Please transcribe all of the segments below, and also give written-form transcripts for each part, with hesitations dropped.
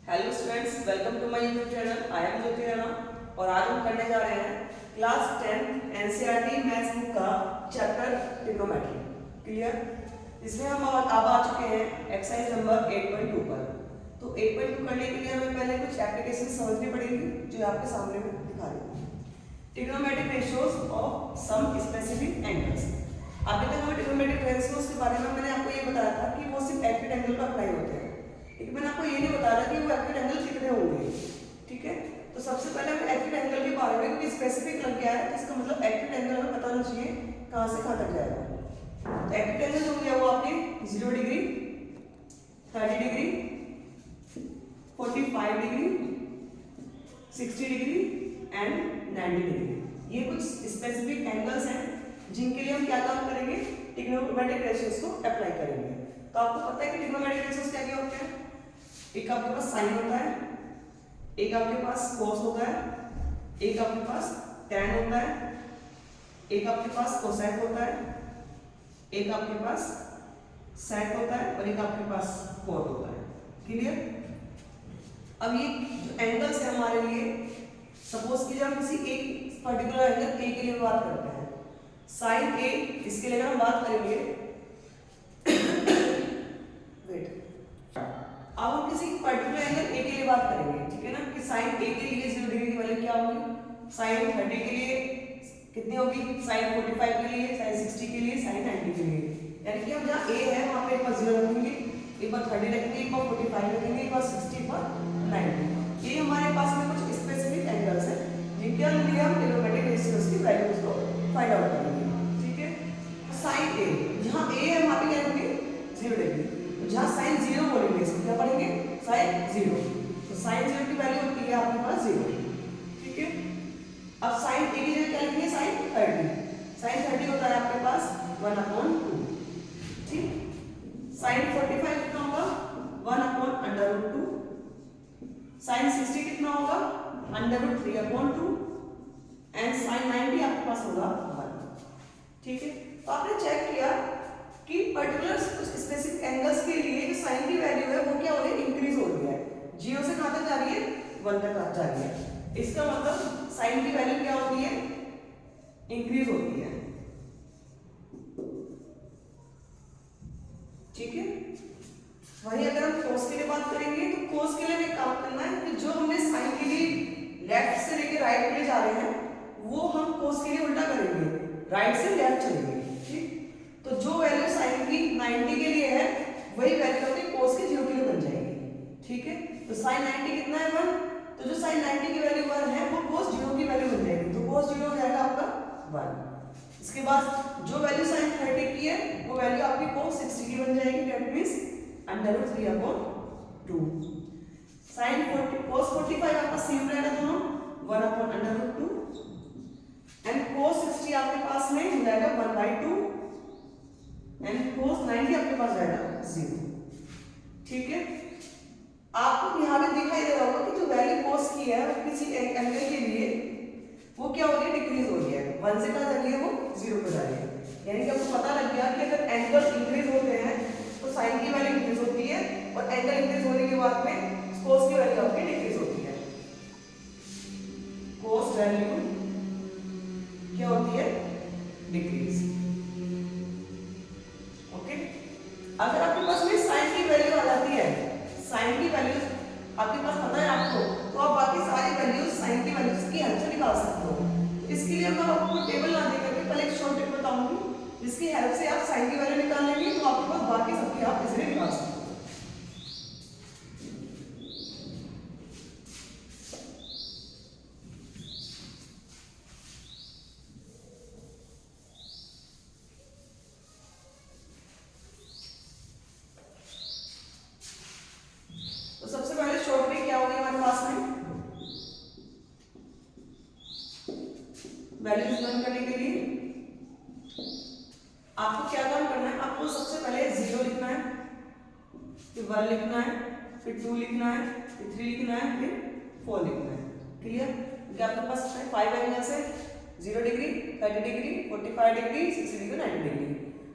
Hello students, welcome to my YouTube channel. I am Jyoti Rana और आज हम करने जा रहे हैं क्लास 10 एनसीईआरटी मैथ्स बुक का चैप्टर ट्रिग्नोमेट्री। क्लियर? इसमें हम अब आ चुके हैं एक्सरसाइज नंबर 8.2 पर। तो 8.2 करने के लिए हमें पहले कुछ एप्लीकेशन समझनी पड़ेगी जो आपके सामने में दिखा रही हूँ। Trigonometric ratios of some specific angles. अभी तक हमें ट्रिग्नोमेट्रिक रेशियोज के बारे में मैंने आपको ये बताया था कि वो सिर्फ एक्यूट एंगल पर अप्लाई होते हैं, लेकिन मैंने आपको ये नहीं बता रहा कि वो एक्यूट एंगल कितने होंगे। ठीक है, तो सबसे पहले हम एक्यूट एंगल के बारे में, क्योंकि स्पेसिफिक लग गया है, इसका मतलब एक्यूट एंगल हमें पता होना चाहिए कहां से कहां तक जाएगा। तो एक्यूट एंगल जो है वो आपके 0 degree, 30 degree, 45 degree, 60 degree and 90 degree. ये कुछ स्पेसिफिक एंगल्स हैं जिनके लिए हम क्या काम करेंगे, ट्रिग्नोमेट्रिक रेशियोज को अप्लाई करेंगे। तो आपको पता है कि ट्रिग्नोमेट्रिक रेशियोज क्या क्या होते हैं। एक आपके पास साइन होता है, एक आपके पास cos होता है, एक आपके पास tan होता है, एक आपके पास cosec होता है, एक आपके पास sec होता है और एक आपके पास cot होता है। क्लियर? अब ये जो एंगल्स है हमारे लिए, सपोज कीजिए हम किसी एक पर्टिकुलर एंगल ए के लिए बात करते हैं, साइन ए, इसके लिए अगर हम बात करेंगे अब हम किसी पर्टिकुलर एंगल ए के लिए बात करेंगे, ठीक है ना, कि साइन ए के लिए 0 डिग्री की वैल्यू क्या होगी, साइन 30 के लिए कितनी होगी, साइन 45 के लिए, साइन 60 के लिए, साइन 90 के लिए। यानी कि हम जहाँ ए है वहाँ पे एक बार 0 रखेंगे, एक बार 30 रखेंगे, एक बार 45 रखेंगे, एक बार 60, एक बार 90। ये हमारे पास में कुछ स्पेसिफिक एंगल्स हैं जिनके लिए हम ट्रिग्नोमेट्रिक रेशियोज की वैल्यूज को फाइंड आउट करेंगे। ठीक है, साइन ए, जहाँ ए है वहाँ पे क्या होंगे 0 डिग्री, जहाँ साइन 0 बोलेंगे इसको क्या पढ़ेंगे, साइन 0। तो साइन 0 की वैल्यू होती है आपके पास 0। ठीक है, अब साइन ए की जगह क्या लिखेंगे, साइन 30। साइन 30 होता है आपके पास 1/2। ठीक, साइन 45 कितना होगा 1/√2। साइन 60 कितना होगा √3/2 एंड साइन 90 आपके पास होगा 1। ठीक है, तो आपने चेक किया कि पर्टिकुलर कुछ स्पेसिफिक एंगल्स के लिए जो साइन की वैल्यू है वो क्या हो रही है, इंक्रीज हो रही है। 0 से कहां तक जा रही है, 1 तक जा रही है। इसका मतलब साइन की वैल्यू क्या होती है, इंक्रीज होती है। ठीक है, वही अगर हम कोस के लिए बात करेंगे तो कोस के लिए हमें काम करना है कि जो हमने साइन के लिए लेफ्ट से लेकर राइट के लिए जा रहे हैं वो हम कोस के लिए उल्टा करेंगे, राइट से लेफ्ट चलेंगे। ठीक, तो जो वैल्यू साइन की 90 के लिए है वही वैल्यू अपनी कोस के 0 के लिए बन जाएगी। ठीक है, तो साइन 90 कितना है 1, तो जो साइन 90 की वैल्यू 1 है वो कोस 0 की वैल्यू बन जाएगी, तो कोस 0 हो जाएगा आपका 1। इसके बाद जो वैल्यू साइन 30 की है वो वैल्यू आपकी कोस 60 की बन जाएगी, दैट मींस √3/2। साइन 40 कोस 45 आपका सेम रहेगा दोनों 1/√2 एंड कोस 60 आपके पास में हो जाएगा 1/2 एंड कोस 90 आपके पास जाएगा 0। ठीक है, आपको यहाँ पे दिखाई दे रहा होगा कि जो वैल्यू कोस की है किसी एंगल के लिए वो क्या हो रही है, डिक्रीज हो रही है, 1 से कहाँ जा रही है वो 0 पर जा रही है। यानी कि आपको पता लग गया कि अगर एंगल इंक्रीज होते हैं तो साइन की वैल्यू इंक्रीज होती है और एंगल इंक्रीज होने के बाद में कोस की वैल्यू आपकी डिक्रीज होती है। कोस वैल्यू क्या होती है, डिक्रीज। ओके, अगर आपके पास में साइन की वैल्यू आ जाती है, साइन की वैल्यू आपके पास पता है आपको, तो आप बाकी सारी वैल्यूज साइन की वैल्यूज की हेल्प से निकाल सकते हो। तो इसके लिए मैं आपको टेबल ना देकर के पहले एक शॉर्ट ट्रिक बताऊंगी जिसकी हेल्प से आप साइन की वैल्यू निकाल लेंगे, तो आपके पास बाकी सबकी आप इजीली निकाल सकते हो। तो सबसे पहले शॉर्ट ट्रिक क्या होगी हमारे पास में, वैल्यूज लर्न करने के लिए आपको क्या काम करना है, आपको सबसे पहले 0 लिखना है, फिर 1 लिखना है, फिर 2 लिखना है, फिर 3 लिखना है, फिर 4 लिखना है। क्लियर? क्या आपके पास 5 एंगल्स है, 0 degree, 30 degree, 45 degree, 60 degree, 90 degree.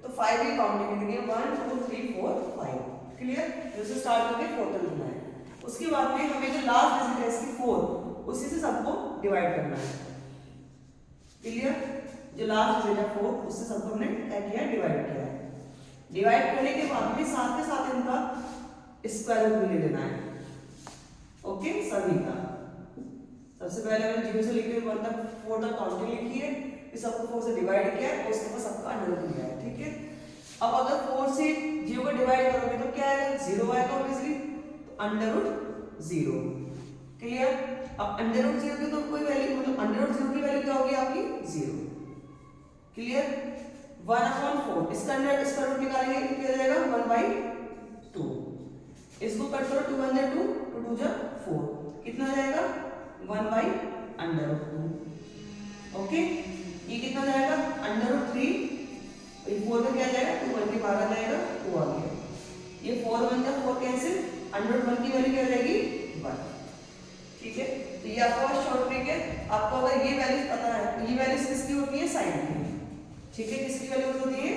तो 5 की काउंटिंग करेंगे 1 2 3 4 5। क्लियर? जैसे स्टार्ट करके 4 तक लिखना है। उसके बाद में हमें जो लास्ट डिजिट है इसकी 4, उसी से सबको डिवाइड करना है। क्लियर? जो लास्ट डिजिट है 4, उससे सबको हमने क्या किया, डिवाइड किया है। डिवाइड करने के बाद में साथ के साथ इनका स्क्वायर रूट भी ले लेना है। ओके, सभी का। सबसे पहले हमने 0 से लेकर 1 तक 4 तक काउंटिंग लिखी है, फिर सबको 4 से डिवाइड किया है और उसके बाद सबका अंडर रूट लिया है। ठीक है, अब अगर 4 से 0 को डिवाइड करोगे तो क्या आएगा, 0 आएगा ऑब्वियसली, तो अंडर रूट 0। क्लियर? अब अंडर रूट 0 की तो कोई वैल्यू, मतलब अंडर रूट 0 की वैल्यू क्या होगी आपकी, 0। क्लियर? 1/4 इसका अंडर स्क्वायर रूट निकालेंगे तो क्या हो जाएगा, 1/2। इसको कट करो, 2 × 2, 2 × 2 = 4, कितना हो जाएगा, 1/√2। ओके, ये कितना हो जाएगा, √3, ये 4 में क्या आ जाएगा, 2 1 के बाहर आ जाएगा, 2 आ गया। ये 4 1 का 4 कैंसिल, √1 की वैल्यू क्या हो जाएगी, 1। ठीक है, तो ये आपका शॉर्ट ट्रिक है। आपको अगर ये वैल्यूज पता है तो ये वैल्यूज किसकी होती है, साइन की। ठीक है, किसकी वैल्यूज होती है,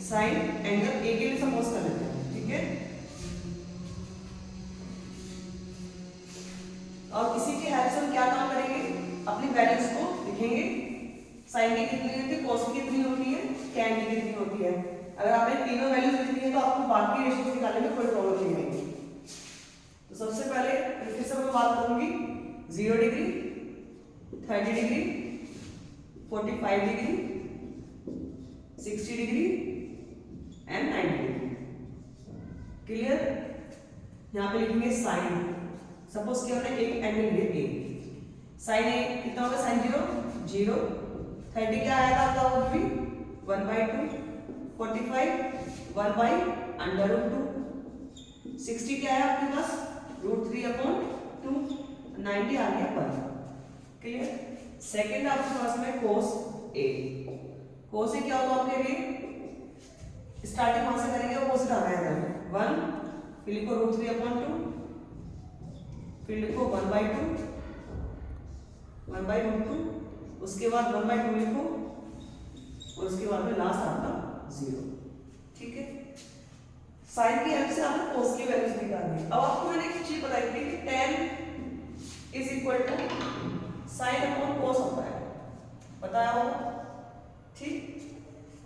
साइन एंगल ए के लिए सपोज कर लेते हैं। ठीक है, और इसी के हेल्प से हम क्या काम करेंगे, अपनी वैल्यूज को लिखेंगे। साइन की कितनी होती है, कॉस की कितनी होती है, टैन की कितनी होती है। अगर आपने तीनों वैल्यूज लिखनी है तो आपको बाकी रेशियोज निकालने में कोई प्रॉब्लम नहीं आएगी। तो सबसे पहले फिर से मैं बात करूंगी, 0 degree, 30 degree, 45 degree, 60 degree and 90 degree. Clear? यहाँ पे लिखेंगे साइन। सपोज कि हमने एक एंगल लिया ए, साइन ए कितना होगा, साइन 0 0, 30 क्या आया था आपका, वो भी 1/2, 45 1/√2, 60 क्या है आपके पास, √3/2, 90 आ गया 1। क्लियर? सेकंड आपके पास में cos A। cos A क्या होगा आपके लिए, स्टार्टिंग वहां से करेंगे, अपोजिट आ रहा है 1, फिर लिखो √3/2, फिर लिखो 1/2, 1/√2, उसके बाद 1/2 लिखो और उसके बाद में लास्ट आपका 0। ठीक है, साइन की हेल्प से आपने cos की वैल्यूज निकालनी है। अब आपको मैंने एक चीज बताई थी कि tan = sin/cos होता है, बताया होगा। ठीक,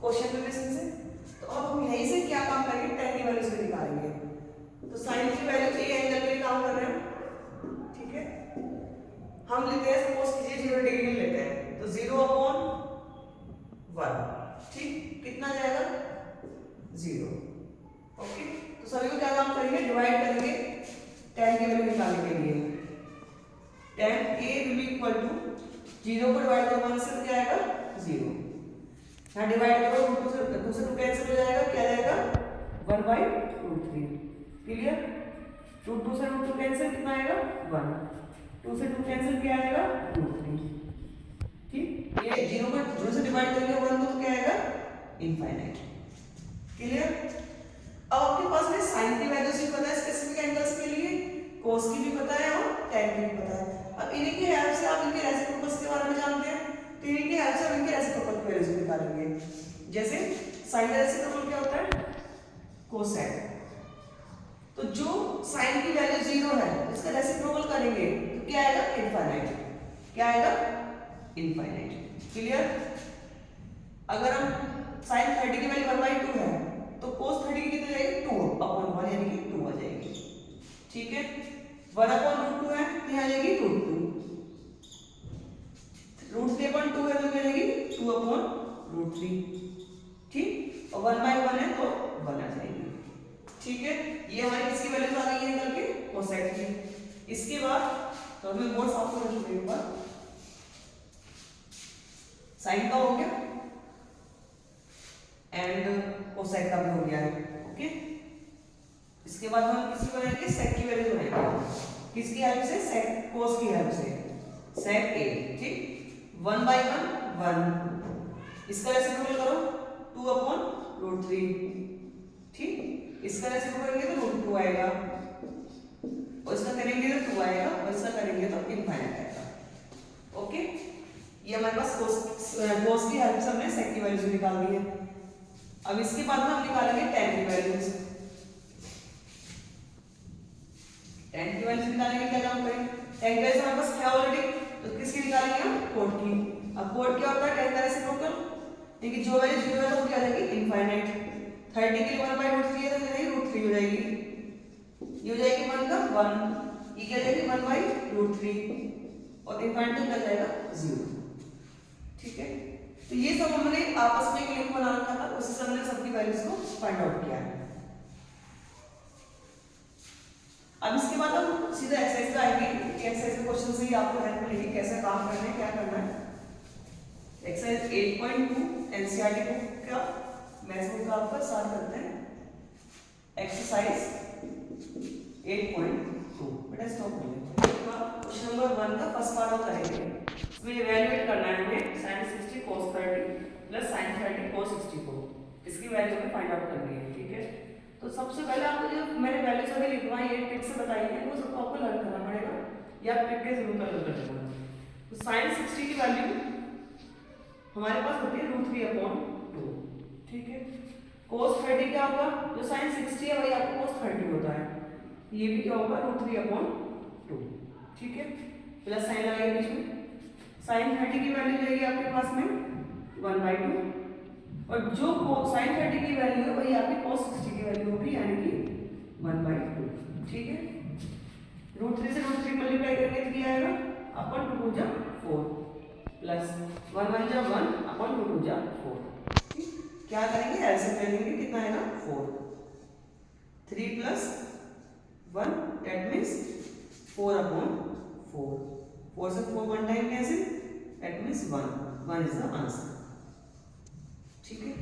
क्वेश्चन प्रिपरेशन से। तो अब हम यहीं से क्या काम करेंगे, tan की वैल्यूज भी निकालेंगे। तो साइन की वैल्यू ए एंगल के लिए काम कर रहे हैं। ठीक है, हम लेते हैं, सपोज कीजिए 0 डिग्री लेते हैं, तो 0/1, ठीक, कितना जाएगा, 0। ओके, तो सभी को क्या काम करेंगे, डिवाइड करेंगे tan की वैल्यू निकालने के लिए। tan A = 0 को डिवाइड करो 1 से तो क्या आएगा, 0। यहाँ डिवाइड करो, 2 से 2 कैंसिल हो जाएगा, क्या जाएगा, 1/√3। क्लियर? 2 से √2 कैंसिल, कितना आएगा, 1, 2 से 2 कैंसिल, क्या आएगा, √3। ठीक, ये 0 को 0 से डिवाइड करेंगे 1 को तो क्या आएगा, इनफाइनाइट। क्लियर? अब आपके पास में साइन की वैल्यूज भी पता है स्पेसिफिक एंगल्स के लिए, cos की भी पता है और tan की भी पता है। अब इन्हीं की हेल्प से आप इनके रेसिप्रोकल्स के बारे में जानते हैं, तो इन्हीं की हेल्प से हम इनके रेसिप्रोकल की वैल्यूज निकालेंगे। जैसे साइन का रेसिप्रोकल क्या होता है, कोसेक। तो जो साइन की वैल्यू 0 है इसका रेसिप्रोकल करेंगे तो क्या आएगा, इनफाइनाइट। क्या आएगा, इनफाइनाइट। क्लियर? अगर हम साइन 30 की वैल्यू 1/2 है तो cos 30 की कितनी जाएगी, 2/1 यानी कि 2 आ जाएगी। ठीक है, 1/√2 है तो यहाँ आ जाएगी √2, √3/2 है तो क्या जाएगी, 2/√3। ठीक, और 1/1 है तो 1 आ जाएगी। ठीक है, ये हमारी किसकी वैल्यूज आ गई है एंगल के, कोसेक की। इसके बाद तो हमें बोर्ड साफ करना चाहिए, एक बार साइन का हो गया एंड कोसेक का भी हो गया है। ओके, इसके बाद हम किसकी बनाएंगे, सेक की वैल्यू बनाएंगे। किसकी हेल्प से, सेक कोस की हेल्प से, सेक ए। ठीक, 1/1 1, इसका रेसिप्रोकल करो 2/√3। ठीक, इसका रेसिप्रोकल करेंगे तो √2 आएगा, और इसका करेंगे तो 2 आएगा, और इसका करेंगे तो इनफाइनाइट आएगा। ओके, ये हमारे पास कोस की हेल्प से हमने सेक की वैल्यूज निकाल दी है। अब इसके बाद में हम निकालेंगे tan की वैल्यूज। tan की वैल्यू निकालने के क्या काम करेंगे, tan का हमारे पास है ऑलरेडी, तो किसकी निकालेंगे हम, कोट की। अब कोट क्या होता है, tan का रेसिप्रोकल, क्योंकि जो वैल्यू 0 है तो वो क्या हो जाएगी, इनफाइनाइट। 30 के लिए 1/√3 है तो नहीं √3 हो जाएगी, ये हो जाएगी 1 का 1, ये क्या जाएगी 1/√3 और इनफाइनाइट तक क्या जाएगा 0। ठीक है, तो ये सब हमने आपस में एक लिंक बना रखा था, उसी से हमने सबकी वैल्यूज को फाइंड आउट किया है। अब इसके बाद हम सीधा एक्सरसाइज पे आएंगे कि एक्सरसाइज के क्वेश्चन से ही आपको हेल्प मिलेगी कैसे काम करना है, क्या करना है। एक्सरसाइज 8.2 एनसीईआरटी बुक का मैथ्स बुक का आपका स्टार्ट करते हैं। एक्सरसाइज 8.2 बेटा स्टॉप कर लेते हैं। क्वेश्चन नंबर 1 का फर्स्ट पार्ट हम करेंगे, इसमें इवैल्यूएट करना है हमें sin 60 cos 30 plus sin 30 cos 60 को, इसकी वैल्यू हमें फाइंड आउट करनी है। ठीक है, तो सबसे पहले आपको जो मैंने वैल्यूज अभी लिखवाई है ट्रिक से बताई है वो सबको आपको लर्न करना पड़ेगा, या ट्रिक के जरूर कर लेना। तो sin 60 की वैल्यू हमारे पास होती है √3/2। ठीक है, cos 30 क्या होगा, जो sin 60 है वही आपको cos 30 होता है, ये भी क्या होगा √3/2। ठीक है, प्लस साइन लगाइए बीच में, sin 30 की वैल्यू जाएगी आपके पास में 1/2 और जो sin 30 की वैल्यू है वही आपकी cos 60 की वैल्यू होगी, यानी कि 1/2। ठीक है, √3 से √3 मल्टीप्लाई करेंगे तो क्या आएगा, अपन 2 जा 4 प्लस 1 1 जा 1 अपन 2 जा 4। क्या करेंगे, एलसीएम ले लेंगे, कितना आएगा 4, 3 प्लस 1 दैट मींस 4/4, 4 से 4 1 time cancel, that means 1 is the answer. ठीक है,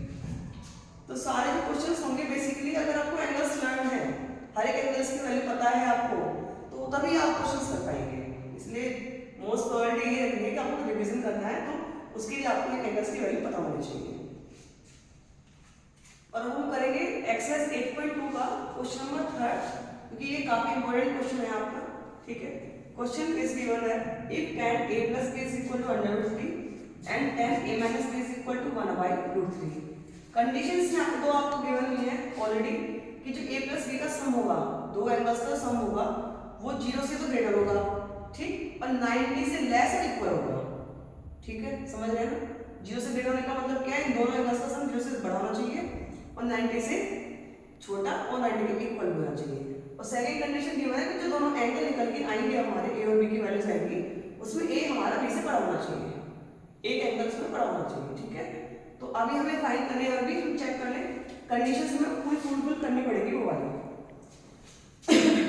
तो सारे जो क्वेश्चंस होंगे बेसिकली अगर आपको एंगल्स लर्न है, हर एक एंगल्स की वैल्यू पता है आपको, तो तभी आप क्वेश्चंस कर पाएंगे। इसलिए मोस्ट प्रायोरिटी ये रखनी है कि आपको रिवीजन करना है, तो उसके लिए आपको एंगल्स की वैल्यू पता होनी चाहिए। और हम करेंगे एक्सरसाइज 8.2 का क्वेश्चन नंबर 3, क्योंकि ये काफी इंपॉर्टेंट क्वेश्चन है आपका। ठीक है, क्वेश्चन इज गिवन है if tan a plus b is equal to √3 and tan a minus b is equal to 1/√3। Conditions में आपको दो आपको गिवन हुई है ऑलरेडी कि जो a plus b का सम होगा, दो एंगल्स का सम होगा, वो 0 से तो ग्रेटर होगा, ठीक, और 90 से लेस और इक्वल होगा। ठीक है, समझ रहे हैं ना, 0 से ग्रेटर होने का मतलब क्या है, इन दोनों एंगल्स का सम 0 से बड़ा होना चाहिए और 90 से छोटा और 90 के इक्वल होना चाहिए। और सेकंड कंडीशन गिवन है कि जो दोनों एंगल निकल के आएंगे हमारे a और b की वैल्यूज आएंगी, उसमें a हमारा b से बड़ा होना चाहिए, एक एंगल उसमें बड़ा होना चाहिए। ठीक है, तो अभी हमें फाइंड करने और भी हम चेक कर लें, कंडीशंस में पूरी फुलफिल करनी पड़ेगी वो वाली।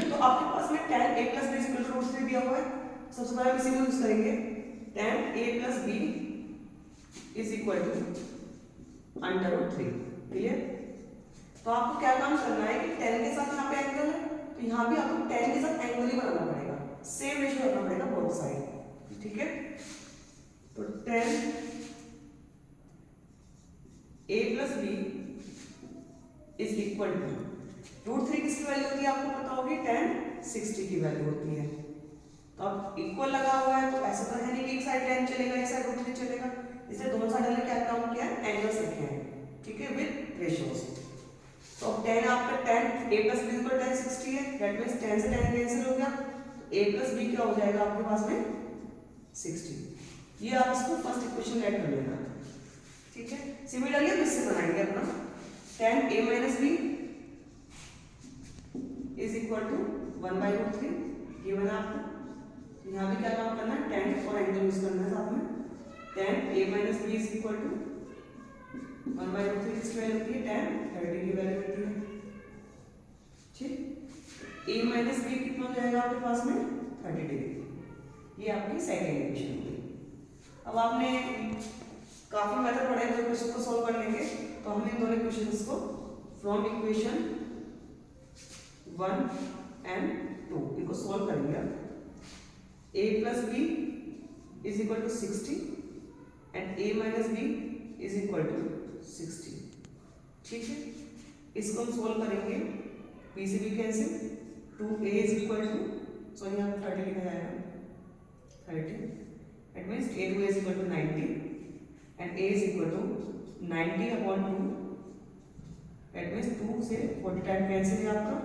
तो आपके पास में tan a plus b equal to √3 दिया हुआ है, सबसे पहले इसी को यूज करेंगे, tan a plus b is equal to √3। Clear, तो आपको क्या काम करना है कि tan के साथ यहाँ पे एंगल है, तो यहाँ भी आपको tan के साथ एंगल ही बनाना पड़ेगा, सेम रेशियो रखना पड़ेगा बोथ साइड। ठीक है, तो tan a plus b is equal to √3 किसकी वैल्यू होती है आपको पता होगी, tan 60 की वैल्यू होती है। तो अब इक्वल लगा हुआ है, तो ऐसा तो है नहीं कि एक साइड tan चलेगा एक साइड √3 चलेगा, इसलिए दोनों साइड हमने क्या काम किया है, एंगल्स लिखे हैं। ठीक है, विद रेशियोज। तो tan आपका tan a plus b equal tan 60 है, दैट मींस tan से tan कैंसिल हो गया, तो a plus b क्या हो जाएगा आपके पास में 60। ये आप इसको फर्स्ट इक्वेशन ऐड कर लेना। ठीक है, सिमिलरली हम इससे बनाएंगे अपना tan a minus b is equal to 1/√3 given है आपको। यहाँ भी क्या काम करना है, tan और एंगल यूज करना है साथ में, tan a minus b is equal to 1/√3 किसकी वैल्यू होती है, tan 30 की वैल्यू होती है। ठीक, a minus b कितना हो जाएगा आपके पास में 30 डिग्री। ये आपकी सेकंड इक्वेशन हुई। अब आपने काफी मेथड पढ़े दो क्वेश्चन को सॉल्व करने के, तो हमने इन दोनों इक्वेशंस को फ्रॉम इक्वेशन 1 and 2 इनको सॉल्व करेंगे। a plus b is equal to 60 and a minus b is equal to 60। ठीक है, इसको हम सॉल्व करेंगे, b से b cancel, 2a is equal to, sorry यहाँ 30 लिखा जाएगा, 30, it means a to a is equal to 90 and a is equal to 90/2, that means 2 से 40 टाइम कैंसिल है आपका,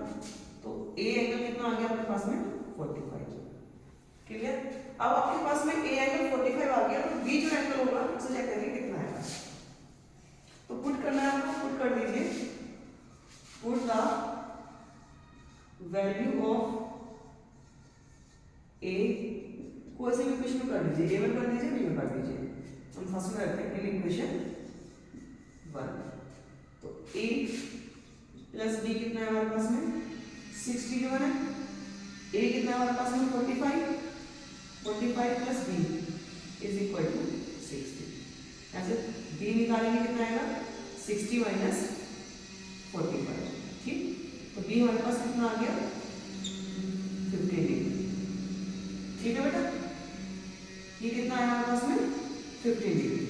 तो a एंगल कितना आ गया आपके पास में 45। क्लियर? अब आपके पास में ए एंगल 45 आ गया, तो बी जो एंगल होगा उसे चेक करेंगे कितना आएगा। तो पुट करना है आपको, पुट कर दीजिए, पुट द वैल्यू ऑफ ए को ऐसे इक्वेशन में कर दीजिए, ए में कर दीजिए, बी में कर दीजिए। हम फर्स्ट में रखते हैं इक्वेशन 1। तो ए प्लस बी कितना है हमारे पास में 60 जो है, ए कितना है हमारे पास में 45 plus B is equal to 60। ऐसे बी निकालेंगे कितना आएगा 60 माइनस 45। ठीक, तो बी हमारे पास कितना आ गया 15 डिग्री। ठीक है बेटा, ये कितना है हमारे पास में 15 डिग्री।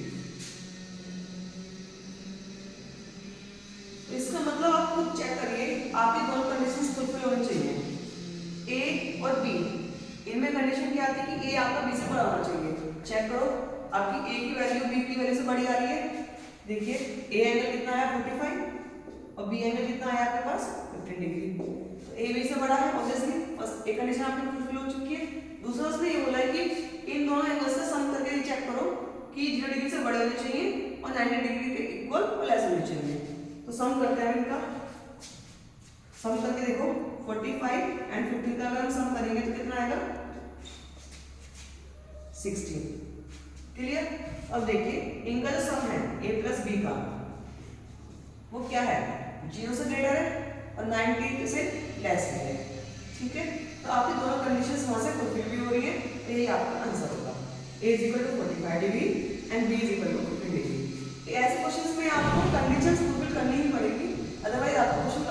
तो इसका मतलब आप खुद चेक करिए, आपकी दोनों कंडीशंस फुलफिल होनी चाहिए। ए और बी, इनमें कंडीशन क्या आती है कि ए आपका बी से बड़ा होना चाहिए। चेक करो, आपकी ए की वैल्यू बी की वैल्यू से बड़ी आ रही है। देखिए ए एंगल कितना है 45 और बी एंगल कितना है आपके पास 15 डिग्री। तो ए बी से बड़ा है ऑब्वियसली, बस एक कंडीशन आपकी फुलफिल हो चुकी है। दूसरा उसने ये बोला है कि इन दोनों एंगल्स का सम करके चेक करो कि 0 डिग्री से बड़े होने चाहिए और 90 डिग्री के इक्वल और लेस होने चाहिए। तो सम करते हैं इनका, सम करके देखो 45 एंड 15 का अगर हम सम करेंगे तो कितना आएगा 16। क्लियर? अब देखिए इनका जो सम है a प्लस बी का, वो क्या है 0 से ग्रेटर है और 90 से लेस है। ठीक है, तो आपकी दोनों कंडीशंस वहां से फुलफिल भी हो रही है, तो यही आपका आंसर होगा। a is equal to 45 degree and b is equal to 15 degree. ऐसे क्वेश्चंस में आपको कंडीशंस फुलफिल करनी ही पड़ेगी, अदरवाइज आपका क्वेश्चन